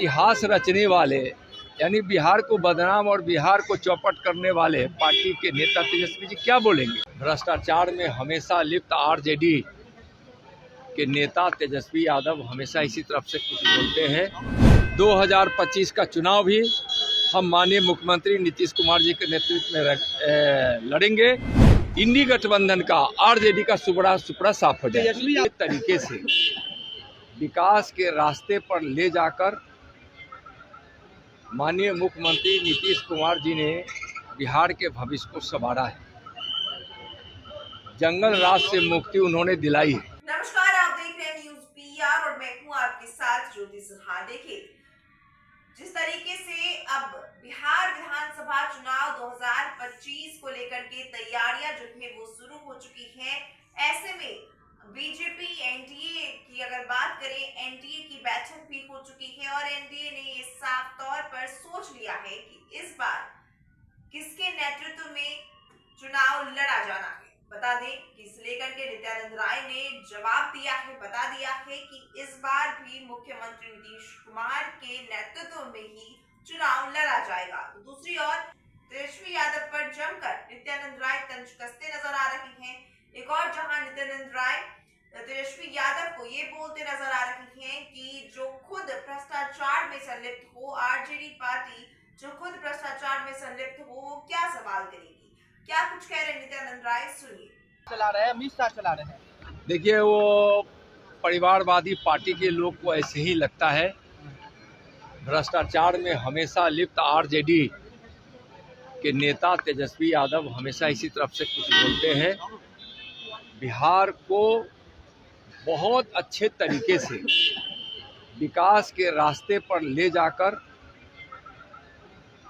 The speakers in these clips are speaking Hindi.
इतिहास रचने वाले यानी बिहार को बदनाम और बिहार को चौपट करने वाले पार्टी के नेता तेजस्वी जी क्या बोलेंगे। भ्रष्टाचार में हमेशा लिप्त आरजेडी के नेता तेजस्वी यादव हमेशा इसी तरफ से कुछ बोलते हैं। 2025 का चुनाव भी हम माननीय मुख्यमंत्री नीतीश कुमार जी के नेतृत्व में लड़ेंगे। इंडी गठबंधन का आरजेडी का सुपड़ा साफ हो जाए। इस तरीके से विकास के रास्ते पर ले जाकर माननीय मुख्यमंत्री नीतीश कुमार जी ने बिहार के भविष्य को संवारा है। जंगल राज से मुक्ति उन्होंने दिलाई है। नमस्कार, आप देख रहे हैं न्यूज पीआर और मैं हूं आपके साथ ज्योति सिन्हा। देखिए, जिस तरीके से अब बिहार विधानसभा चुनाव 2025 को लेकर के तैयारियां जो है वो शुरू हो चुकी हैं। ऐसे में बीजेपी एनडीए की अगर बात करें, एनडीए की बैठक भी हो चुकी है और एनडीए ने ये साफ तौर पर सोच लिया है कि इस बार किसके नेतृत्व में चुनाव लड़ा जाना है। बता दें कि इस लेकर के नित्यानंद राय ने जवाब दिया है, बता दिया है कि इस बार भी मुख्यमंत्री नीतीश कुमार के नेतृत्व में ही चुनाव लड़ा जाएगा। तो दूसरी ओर तेजस्वी यादव पर जमकर नित्यानंद राय तंज कसते नजर आ रहे हैं। एक और जहां नित्यानंद राय तेजस्वी यादव को ये बोलते नजर आ रही हैं कि जो खुद भ्रष्टाचार में संलिप्त हो, आरजेडी पार्टी जो खुद भ्रष्टाचार में संलिप्त हो, वो क्या सवाल करेगी, क्या कुछ कह रहे हैं नित्यानंद राय, सुनिए। चला रहे हैं, मिस्टर चला रहे हैं। देखिए, वो परिवारवादी पार्टी के लोग को ऐसे ही लगता है। भ्रष्टाचार में हमेशा लिप्त आरजेडी के नेता तेजस्वी यादव हमेशा इसी तरफ से कुछ बोलते हैं। बिहार को बहुत अच्छे तरीके से विकास के रास्ते पर ले जाकर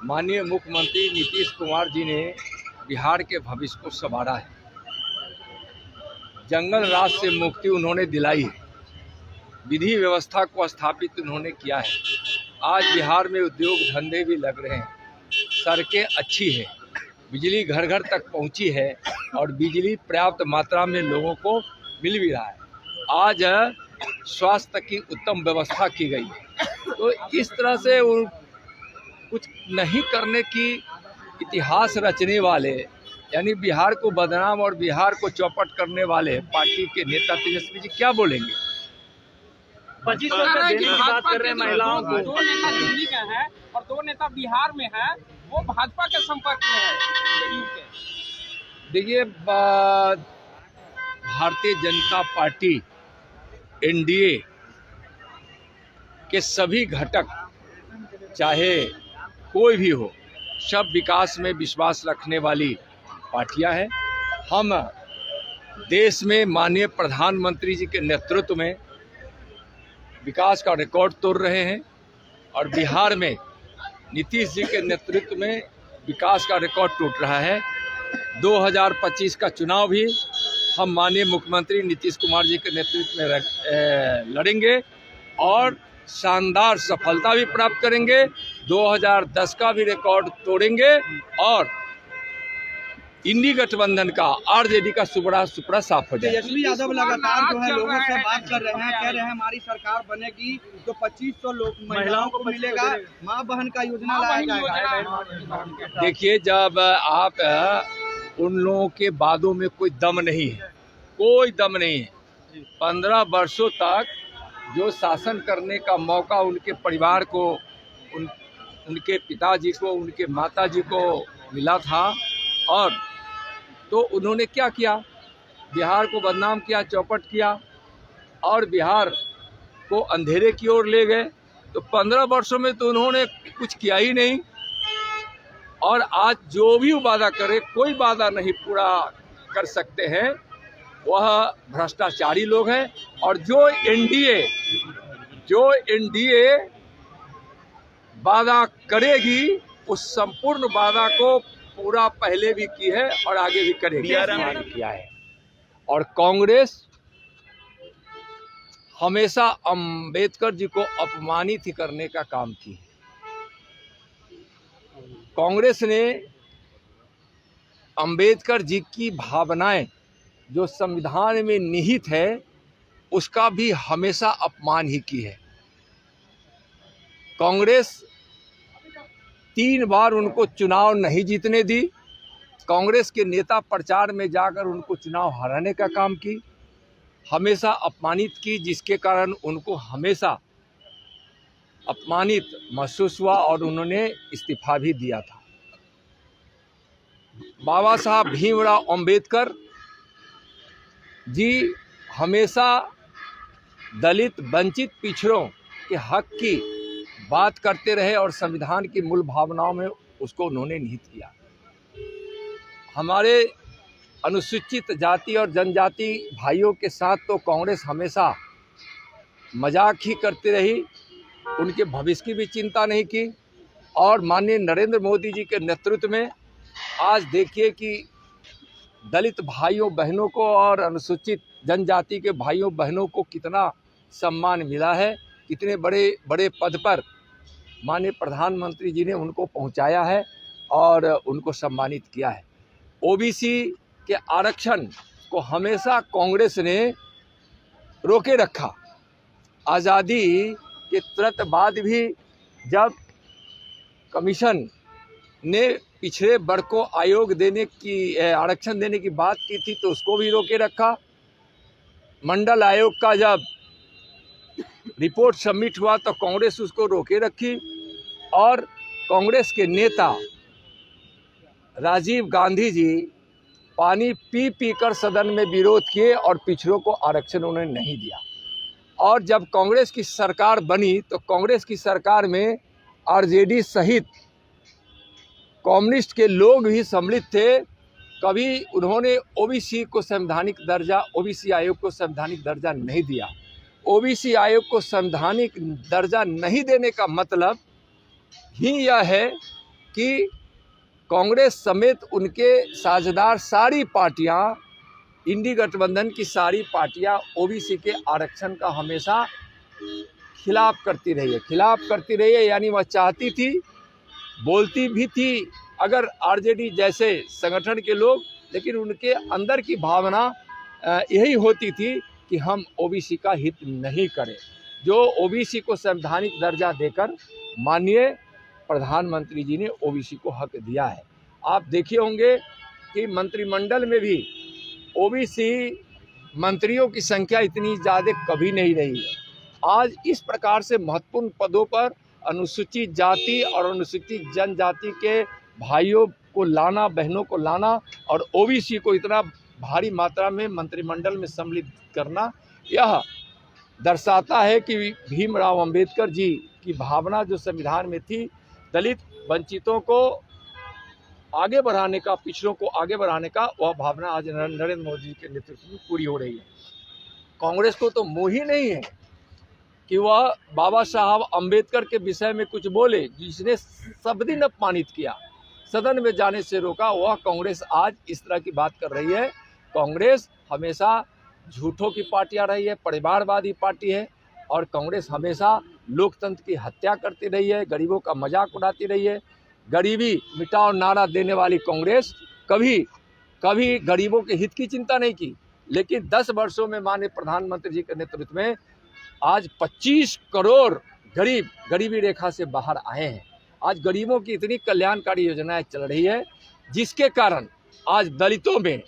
माननीय मुख्यमंत्री नीतीश कुमार जी ने बिहार के भविष्य को संवारा है। जंगल राज से मुक्ति उन्होंने दिलाई है। विधि व्यवस्था को स्थापित उन्होंने किया है। आज बिहार में उद्योग धंधे भी लग रहे हैं, सड़कें अच्छी है, बिजली घर घर तक पहुंची है और बिजली पर्याप्त मात्रा में लोगों को मिल भी रहा है। आज स्वास्थ्य की उत्तम व्यवस्था की गई है। तो इस तरह से कुछ नहीं करने की इतिहास रचने वाले यानी बिहार को बदनाम और बिहार को चौपट करने वाले पार्टी के नेता तेजस्वी जी क्या बोलेंगे। 25% की बात कर रहे हैं महिलाओं को। 2 नेता दिल्ली के हैं और 2 नेता बिहार में हैं, वो भाजपा के संपर्क में है। देखिए, भारतीय जनता पार्टी एनडीए के सभी घटक चाहे कोई भी हो, सब विकास में विश्वास रखने वाली पार्टियां हैं। हम देश में माननीय प्रधानमंत्री जी के नेतृत्व में विकास का रिकॉर्ड तोड़ रहे हैं और बिहार में नीतीश जी के नेतृत्व में विकास का रिकॉर्ड टूट रहा है। 2025 का चुनाव भी हम माननीय मुख्यमंत्री नीतीश कुमार जी के नेतृत्व में लड़ेंगे और शानदार सफलता भी प्राप्त करेंगे। 2010 का भी रिकॉर्ड तोड़ेंगे और इंडी गठबंधन का आरजेडी का सुपड़ा साफ हो जाए। तेजस्वी यादव लगातार जो है लोगों से बात कर रहे हैं, कह रहे हैं हमारी सरकार बनेगी तो 2500 लोग महिलाओं को मिलेगा, माँ बहन का योजना लाया जाएगा। देखिए, जब आप उन लोगों के वादों में कोई दम नहीं है, कोई दम नहीं है। 15 वर्षों तक जो शासन करने का मौका उनके परिवार को, उनके पिताजी को, उनके माताजी को मिला था और तो उन्होंने क्या किया, बिहार को बदनाम किया, चौपट किया और बिहार को अंधेरे की ओर ले गए। तो 15 वर्षों में तो उन्होंने कुछ किया ही नहीं और आज जो भी वादा करे, कोई वादा नहीं पूरा कर सकते हैं, वह भ्रष्टाचारी लोग हैं। और जो एनडीए वादा करेगी, उस संपूर्ण वादा को पूरा पहले भी की है और आगे भी करेगी, किया है। और कांग्रेस हमेशा अंबेडकर जी को अपमानित ही करने का काम की है। कांग्रेस ने अंबेडकर जी की भावनाएं जो संविधान में निहित है, उसका भी हमेशा अपमान ही की है। कांग्रेस 3 बार उनको चुनाव नहीं जीतने दी। कांग्रेस के नेता प्रचार में जाकर उनको चुनाव हराने का काम की, हमेशा अपमानित की, जिसके कारण उनको हमेशा अपमानित महसूस हुआ और उन्होंने इस्तीफा भी दिया था। बाबा साहब भीमराव अंबेडकर जी हमेशा दलित वंचित पिछड़ों के हक की बात करते रहे और संविधान की मूल भावनाओं में उसको उन्होंने निहित किया। हमारे अनुसूचित जाति और जनजाति भाइयों के साथ तो कांग्रेस हमेशा मजाक ही करती रही, उनके भविष्य की भी चिंता नहीं की। और माननीय नरेंद्र मोदी जी के नेतृत्व में आज देखिए कि दलित भाइयों बहनों को और अनुसूचित जनजाति के भाइयों बहनों को कितना सम्मान मिला है, कितने बड़े बड़े पद पर माननीय प्रधानमंत्री जी ने उनको पहुंचाया है और उनको सम्मानित किया है। ओबीसी के आरक्षण को हमेशा कांग्रेस ने रोके रखा। आज़ादी के तुरंत बाद भी जब कमीशन ने पिछड़े वर्ग को आरक्षण देने की बात की थी तो उसको भी रोके रखा। मंडल आयोग का जब रिपोर्ट सबमिट हुआ तो कांग्रेस उसको रोके रखी और कांग्रेस के नेता राजीव गांधी जी पानी पी पी कर सदन में विरोध किए और पिछड़ों को आरक्षण उन्होंने नहीं दिया। और जब कांग्रेस की सरकार बनी तो कांग्रेस की सरकार में आरजेडी सहित कम्युनिस्ट के लोग भी सम्मिलित थे। कभी उन्होंने ओबीसी को संवैधानिक दर्जा, ओबीसी आयोग को संवैधानिक दर्जा नहीं दिया। ओबीसी आयोग को संवैधानिक दर्जा नहीं देने का मतलब ही यह है कि कांग्रेस समेत उनके साझेदार सारी पार्टियां, इंडी गठबंधन की सारी पार्टियां ओबीसी के आरक्षण का हमेशा खिलाफ करती रही है। यानी वह चाहती थी, बोलती भी थी अगर आरजेडी जैसे संगठन के लोग, लेकिन उनके अंदर की भावना यही होती थी कि हम ओबीसी का हित नहीं करें। जो ओबीसी को संवैधानिक दर्जा देकर माननीय प्रधानमंत्री जी ने ओबीसी को हक दिया है। आप देखे होंगे कि मंत्रिमंडल में भी ओबीसी मंत्रियों की संख्या इतनी ज़्यादा कभी नहीं रही है। आज इस प्रकार से महत्वपूर्ण पदों पर अनुसूचित जाति और अनुसूचित जनजाति के भाइयों को लाना, बहनों को लाना और ओबीसी को इतना भारी मात्रा में मंत्रिमंडल में सम्मिलित करना, यह दर्शाता है कि भीमराव अंबेडकर जी की भावना जो संविधान में थी, दलित वंचितों को आगे बढ़ाने का, पिछड़ों को आगे बढ़ाने का, वह भावना आज नरेंद्र मोदी जी के नेतृत्व में पूरी हो रही है। कांग्रेस को तो मोह ही नहीं है कि वह बाबा साहब अंबेडकर के विषय में कुछ बोले, जिसने सब दिन अपमानित किया, सदन में जाने से रोका। वह कांग्रेस आज इस तरह की बात कर रही है। कांग्रेस हमेशा झूठों की पार्टियां रही है, परिवारवादी पार्टी है और कांग्रेस हमेशा लोकतंत्र की हत्या करती रही है, गरीबों का मजाक उड़ाती रही है। गरीबी मिटाओ नारा देने वाली कांग्रेस कभी गरीबों के हित की चिंता नहीं की। लेकिन 10 वर्षों में माननीय प्रधानमंत्री जी के नेतृत्व में आज 25 करोड़ गरीब गरीबी रेखा से बाहर आए हैं। आज गरीबों की इतनी कल्याणकारी योजनाएं चल रही है, जिसके कारण आज दलितों में,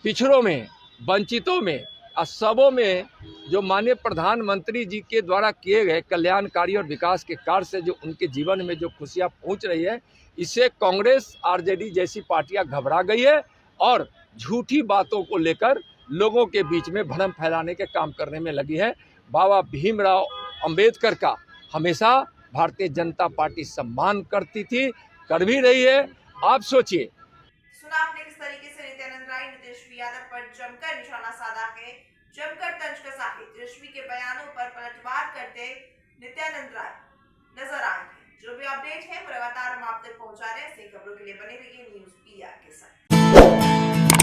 पिछड़ों में, वंचितों में और सबों में जो माननीय प्रधानमंत्री जी के द्वारा किए गए कल्याणकारी और विकास के कार्य से जो उनके जीवन में जो खुशियां पहुंच रही है, इससे कांग्रेस, आरजेडी जैसी पार्टियां घबरा गई है और झूठी बातों को लेकर लोगों के बीच में भ्रम फैलाने के काम करने में लगी है। बाबा भीमराव अंबेडकर का हमेशा भारतीय जनता पार्टी सम्मान करती थी, कर भी रही है। आप सोचिए, सुना आपने किस तरीके से नित्यानंद राय ने तेजस्वी यादव पर जमकर निशाना साधा है, जमकर तंज कसा है। तेजस्वी के बयानों पर पलटवार करते नित्यानंद राय नजर आए हैं। जो भी अपडेट है वो लगातार हम आप तक पहुंचा रहे हैं। ऐसी खबरों के लिए बने रहिए न्यूज़ पीआर के साथ।